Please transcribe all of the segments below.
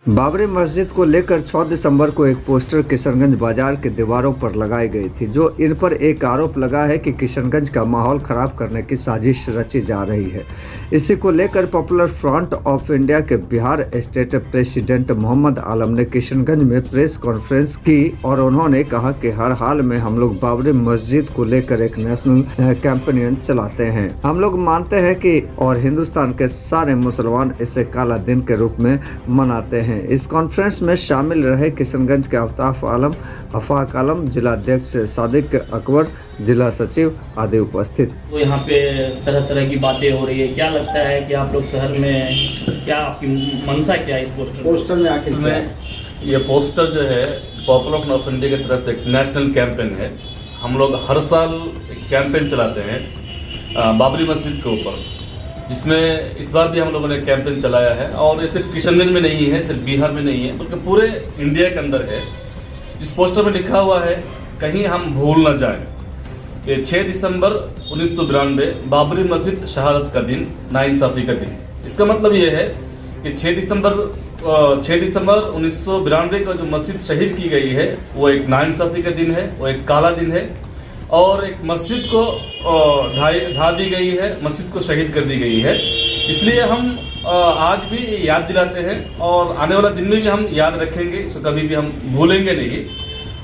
बाबरी मस्जिद को लेकर 6 दिसंबर को एक पोस्टर किशनगंज बाजार के दीवारों पर लगाई गई थी, जो इन पर एक आरोप लगा है कि किशनगंज का माहौल खराब करने की साजिश रची जा रही है। इसी को लेकर पॉपुलर फ्रंट ऑफ इंडिया के बिहार स्टेट प्रेसिडेंट मोहम्मद आलम ने किशनगंज में प्रेस कॉन्फ्रेंस की और उन्होंने कहा कि हर हाल में हम लोग बाबरी मस्जिद को लेकर एक नेशनल कैंपेन चलाते हैं। हम लोग मानते हैं कि और हिंदुस्तान के सारे मुसलमान इसे काला दिन के रूप में मनाते हैं। इस कॉन्फ्रेंस में शामिल रहे किशनगंज के अफाक आलम, जिला अध्यक्ष सादिक अकबर, जिला सचिव आदि उपस्थित। तो यहाँ पे तरह तरह की बातें हो रही है, क्या लगता है कि आप लोग शहर में क्या आपकी मंशा क्या है इस पोस्टर में आखिर में? ये पोस्टर जो है पॉपुलर फ्रंट ऑफ इंडिया की तरफ से एक नेशनल कैंपेन है। हम लोग हर साल एक कैंपेन चलाते हैं बाबरी मस्जिद के ऊपर, जिसमें इस बार भी हम लोगों ने कैंपेन चलाया है। और ये सिर्फ किशनगंज में नहीं है, सिर्फ बिहार में नहीं है, बल्कि पूरे इंडिया के अंदर है। जिस पोस्टर में लिखा हुआ है कहीं हम भूल न जाएं, ये 6 दिसंबर 1992 बाबरी मस्जिद शहादत का दिन, नाइंसाफी का दिन। इसका मतलब ये है कि 6 दिसंबर 1992 को जो मस्जिद शहीद की गई है वो एक नाइंसाफी का दिन है, वो एक काला दिन है। और एक मस्जिद को ढा दी गई है, मस्जिद को शहीद कर दी गई है। इसलिए हम आज भी याद दिलाते हैं और आने वाला दिन में भी हम याद रखेंगे, इसको कभी भी हम भूलेंगे नहीं।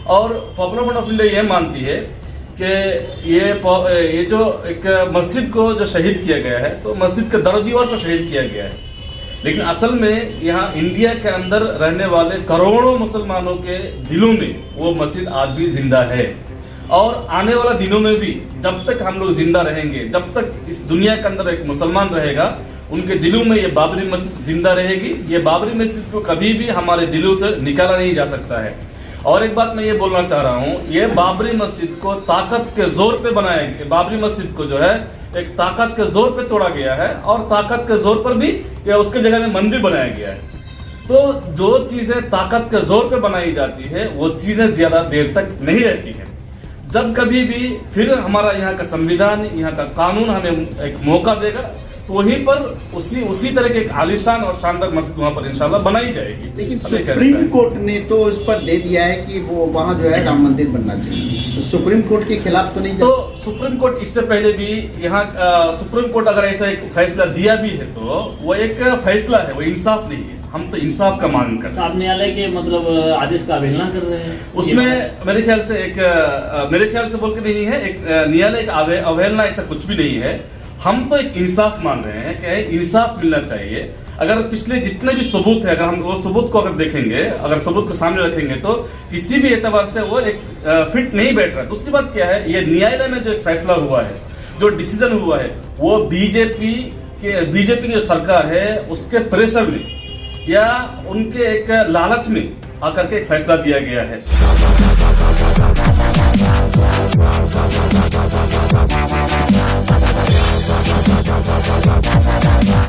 और पॉपुलर फ्रंट ऑफ इंडिया यह मानती है कि ये जो एक मस्जिद को जो शहीद किया गया है, तो मस्जिद के दर दीवार को शहीद किया गया है। लेकिन असल में यहाँ इंडिया के अंदर रहने वाले करोड़ों मुसलमानों के दिलों में वो मस्जिद आज भी जिंदा है। और आने वाला दिनों में भी जब तक हम लोग जिंदा रहेंगे, जब तक इस दुनिया के अंदर एक मुसलमान रहेगा, उनके दिलों में ये बाबरी मस्जिद जिंदा रहेगी। ये बाबरी मस्जिद को कभी भी हमारे दिलों से निकाला नहीं जा सकता है। और एक बात मैं ये बोलना चाह रहा हूँ, ये बाबरी मस्जिद को ताकत के जोर पे बनाया गया। बाबरी मस्जिद को जो है एक ताकत के जोर पे तोड़ा गया है और ताकत के जोर पर भी या उसके जगह में मंदिर बनाया गया है। तो जो चीजें ताकत के जोर पे बनाई जाती है वो चीजें ज्यादा देर तक नहीं रहती है। जब कभी भी फिर हमारा यहाँ का संविधान, यहाँ का कानून हमें एक मौका देगा, तो वहीं पर उसी तरह के एक आलीशान और शानदार मस्जिद वहाँ पर इंशाल्लाह बनाई जाएगी। लेकिन सुप्रीम कोर्ट ने तो इस पर दे दिया है कि वो वहाँ जो है राम मंदिर बनना चाहिए। सुप्रीम कोर्ट के खिलाफ तो नहीं? तो सुप्रीम कोर्ट इससे पहले भी यहाँ सुप्रीम कोर्ट अगर ऐसा एक फैसला दिया भी है तो वो एक फैसला है, वो इंसाफ नहीं है। हम तो इंसाफ का मांग करते हैं। आप न्यायालय के मतलब आदेश का अवहेलना कर रहे हैं उसमें। मेरे ख्याल से बोल के नहीं है, एक न्यायालय का अवहेलना ऐसा कुछ भी नहीं है। हम तो एक इंसाफ मांग रहे हैं कि इंसाफ मिलना चाहिए। अगर पिछले जितने भी सबूत है, अगर हम वो सबूत को अगर देखेंगे, अगर सबूत को सामने रखेंगे, तो किसी भी एतबार से वो एक फिट नहीं बैठ रहा। दूसरी बात क्या है, ये न्यायालय में जो एक फैसला हुआ है, जो डिसीजन हुआ है, वो बीजेपी की जो सरकार है उसके प्रेशर में या उनके एक लालच में आकर के एक फैसला दिया गया है।